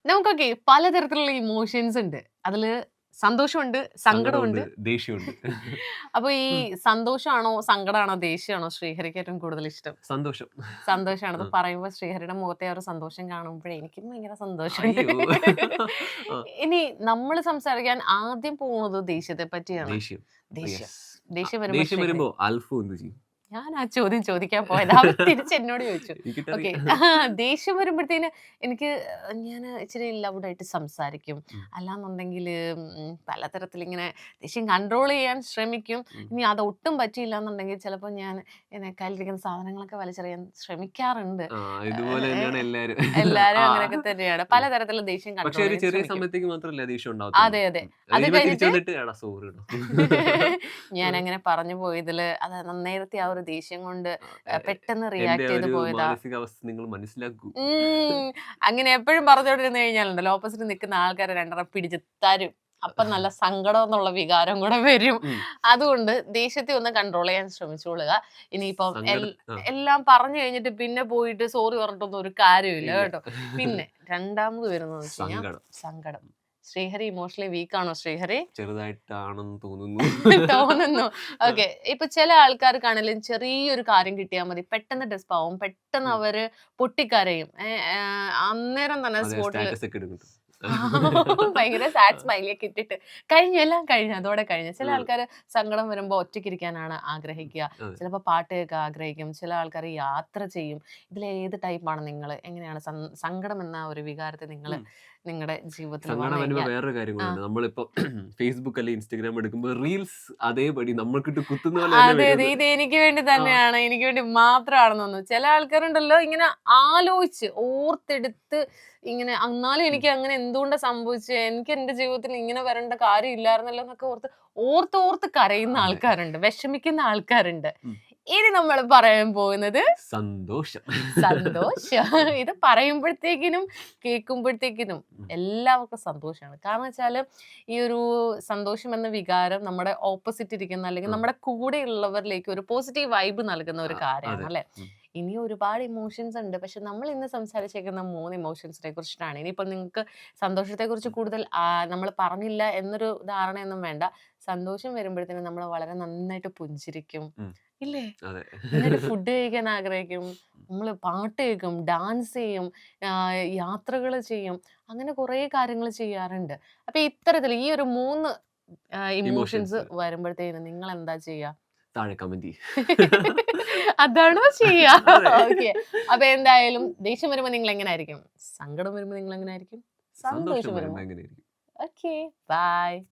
നമുക്കൊക്കെ പലതരത്തിലുള്ള ഇമോഷൻസ് ഉണ്ട്. അതില് സന്തോഷമുണ്ട്, സങ്കടമുണ്ട്. സങ്കടമുണ്ട്, ദേഷ്യമുണ്ട്. അപ്പൊ ഈ ഉം. സന്തോഷാണോ, സങ്കടാണോ, ദേഷ്യമാണോ ശ്രീഹരിക്ക് ഏറ്റവും കൂടുതൽ ഇഷ്ടം? സന്തോഷം. സന്തോഷാണ്. ആ. അത് പറയുമ്പോ ശ്രീഹരിയുടെ മുഖത്തെ ആ ഒരു സന്തോഷം കാണുമ്പോഴേ എനിക്കും ഭയങ്കര സന്തോഷമുണ്ട്. അയ്യോ! ആ. ഇനി നമ്മള് സംസാരിക്കാൻ ആദ്യം പോകുന്നത് ദേഷ്യത്തെ പറ്റിയാണ്. ദേഷ്യം. ദേഷ്യം. യെസ്. ദേഷ്യം വരുമ്പോ ദേഷ്യം ശ്രീഹരി വരുമ്പോ അൽഫു എന്ത് ചെയ്യും? ഞാൻ ആ ചോദ്യം ചോദിക്കാൻ പോയതാ. അവൻ തിരിച്ച് എന്നോട് ചോദിച്ചു. ഓക്കെ. എനിക്കറിയാം. ദേഷ്യം വരുമ്പഴത്തേന് എനിക്ക് ഞാന് ഇച്ചിരി ലൗഡായിട്ട് സംസാരിക്കും. ഉം. അല്ലാന്നുണ്ടെങ്കില് പലതരത്തിലിങ്ങനെ ദേഷ്യം കൺട്രോൾ ചെയ്യാൻ ശ്രമിക്കും. ഉം. ഇനി അതൊട്ടും പറ്റിയില്ലാന്നുണ്ടെങ്കിൽ ചിലപ്പോ ഞാൻ ഇങ്ങനെ കയ്യിലിരിക്കുന്ന സാധനങ്ങളൊക്കെ വലിച്ചെറിയാൻ ശ്രമിക്കാറുണ്ട്. ആ, ഇതുപോലെ ഏഹ് തന്നെയാണ് എല്ലാരും. എല്ലാരും ആ. അങ്ങനെയൊക്കെ തന്നെയാണ്. ഉം. പലതരത്തിലുള്ള ദേഷ്യം പക്ഷെ കൺട്രോൾ ഒരു ചെയ്യാൻ ചെറിയ ശ്രമിക്കും. സമയത്തേക്ക് മാത്രമല്ലേ ദേഷ്യം ഉണ്ടാവത്തുള്ളൂ. അതെ, അതെ. അത് അത് കഴിയുമ്പോ തിരിച്ചു കഴിഞ്ഞിട്ട് വന്നിട്ട് എടാ സോറി ട്ടോ. ഞാനങ്ങനെ പറഞ്ഞു പോയതില് അത് നേരത്തെ ആ ഒരു ദേഷ്യം കൊണ്ട് പെട്ടെന്ന് എന്റെ റിയാക്ട് ചെയ്ത് ഒരു പോയതാ. മാനസികാവസ്ഥ നിങ്ങൾ മനസ്സിലാക്കൂ. ഉം. അങ്ങനെ എപ്പഴും പറഞ്ഞോണ്ടിരുന്ന് കഴിഞ്ഞാലുണ്ടല്ലോ ഓപ്പോസിറ്റ് നിൽക്കുന്ന ആൾക്കാരെ രണ്ടെണ്ണം പിടിച്ച് തരും. അപ്പം നല്ല സങ്കടം എന്നുള്ള വികാരം കൂടെ വരും. ഉം. അതുകൊണ്ട് ദേഷ്യത്തെ ഒന്ന് കൺട്രോൾ ചെയ്യാൻ ശ്രമിച്ചോളുക. ഇനിയിപ്പം ആ. എല്ലാം പറഞ്ഞു കഴിഞ്ഞിട്ട് പിന്നെ പോയിട്ട് സോറി പറഞ്ഞിട്ടൊന്നും ഒരു കാര്യമില്ല ഇല്ല. കേട്ടോ. പിന്നെ രണ്ടാമത് വരുന്നതെന്ന് വെച്ച് കഴിഞ്ഞാൽ സങ്കടം. സങ്കടം. ശ്രീഹരി ഇമോഷണലി വീക്കാണോ ശ്രീഹരി? ചെറുതായിട്ടാണെന്ന് തോന്നുന്നു. തോന്നുന്നു. ആ. ഓക്കെ. ഇപ്പൊ ചില ആൾക്കാർക്കാണെങ്കിലും ചെറിയൊരു കാര്യം കിട്ടിയാൽ മതി. പെട്ടെന്ന് ഡെസ്പാവും. പെട്ടെന്ന് ഉം. അവര് പൊട്ടിക്കരയും. അന്നേരം തന്നെ അതെ, സ്പോട്ടില് സ്റ്റാറ്റസ് ഒക്കെ ഇടും. ഭയങ്കര സാഡ് സ്മൈലി ഒക്കെ ഇട്ടിട്ട് കഴിഞ്ഞു എല്ലാം കഴിഞ്ഞു അതോടെ കഴിഞ്ഞു. ചില ഉം. ആൾക്കാര് സങ്കടം വരുമ്പോ ഒറ്റയ്ക്കിരിക്കാനാണ് ആഗ്രഹിക്കുക. അതെ. ചിലപ്പോ പാട്ട് കേൾക്കാൻ ആഗ്രഹിക്കും. ചില ആൾക്കാര് യാത്ര ചെയ്യും. ഇതിലേത് ടൈപ്പാണ് നിങ്ങള്? എങ്ങനെയാണ് സങ്കടം എന്ന ഒരു വികാരത്തെ നിങ്ങള് ഉം. നിങ്ങളുടെ ജീവിതത്തിൽ സങ്കടം വന്നു വരുമ്പോ കഴിഞ്ഞാൽ വേറൊരു കാര്യം ആ. കൂടെയുണ്ട്. നമ്മളിപ്പോ ഫേസ്ബുക്ക് അല്ലെങ്കിൽ ഇൻസ്റ്റാഗ്രാം എടുക്കുമ്പോ റീൽസ് അതേപടി നമ്മൾക്കിട്ട് കുത്തുന്ന പോലെ തന്നെ അതെ, അതെ. വരും. ഇത് എനിക്ക് വേണ്ടി ആ. തന്നെയാണ്. എനിക്ക് വേണ്ടി മാത്രാണെന്ന് തോന്നുന്നു. ചില ആൾക്കാരുണ്ടല്ലോ ഇങ്ങനെ ആലോചിച്ച് ഓർത്തെടുത്ത് ഇങ്ങനെ എന്നാലും ഉം. എനിക്ക് അങ്ങനെ എന്തുകൊണ്ടാ സംഭവിച്ചേ? എനിക്ക് എന്റെ ജീവിതത്തിൽ ഇങ്ങനെ വരേണ്ട കാര്യമില്ലായിരുന്നല്ലോ എന്നൊക്കെ ഓർത്ത് കരയുന്ന അതെ. ആൾക്കാരുണ്ട്. വിഷമിക്കുന്ന ആൾക്കാരുണ്ട്. ഉം. ഇനി നമ്മൾ പറയാൻ പോകുന്നത് സന്തോഷം. സന്തോഷം. ഇത് പറയുമ്പോഴത്തേക്കിനും കേൾക്കുമ്പോഴത്തേക്കിനും ഉം. എല്ലാവർക്കും സന്തോഷമാണ്. കാരണം വെച്ചാല് ഈ ഒരു സന്തോഷം എന്ന വികാരം നമ്മുടെ ഓപ്പോസിറ്റ് ഇരിക്കുന്ന അല്ലെങ്കിൽ ആ. നമ്മുടെ കൂടെയുള്ളവരിലേക്ക് ഒരു പോസിറ്റീവ് വൈബ് നൽകുന്ന ഒരു കാര്യമാണ് അതെ. അല്ലെ? ഉം. ഇനി ഒരുപാട് ഇമോഷൻസ് ഉണ്ട്. പക്ഷെ നമ്മൾ ഇന്ന് സംസാരിച്ചേക്കുന്ന 3 ഇമോഷൻസിനെ കുറിച്ചിട്ടാണ്. ഇനിയിപ്പോൾ നിങ്ങൾക്ക് സന്തോഷത്തെക്കുറിച്ച് ഉം. കൂടുതൽ നമ്മൾ പറഞ്ഞില്ല എന്നൊരു ധാരണയൊന്നും വേണ്ട. സന്തോഷം വരുമ്പോഴത്തേനും നമ്മൾ വളരെ നന്നായിട്ട് പുഞ്ചിരിക്കും. ഉം. ഇല്ലേ? അതെ. നന്നായിട്ട് ഫുഡ് കഴിക്കാൻ ആഗ്രഹിക്കും. നമ്മള് പാട്ട് കേൾക്കും, ഡാൻസ് ചെയ്യും, യാത്രകൾ ചെയ്യും. അങ്ങനെ കുറേ കാര്യങ്ങൾ ചെയ്യാറുണ്ട്. അപ്പൊ ഇത്തരത്തില് ഈ ഒരു 3 ഇമോഷൻസ് ഇമോഷൻസ് വരുമ്പോഴത്തേനും നിങ്ങളെന്താ ചെയ്യാ? താഴെ കമന്റ് ചെയ്യ്. അതാണോ ചെയ്യാ? അതെ. ഓക്കെ. അപ്പൊ എന്തായാലും ദേഷ്യം വരുമ്പോ നിങ്ങൾ എങ്ങനായിരിക്കും? സങ്കടം വരുമ്പോ നിങ്ങൾ എങ്ങനായിരിക്കും? സന്തോഷം സന്തോഷം വരുമ്പോ വരുമ്പോ? എങ്ങനെയായിരിക്കും? ഓക്കെ. ബൈ.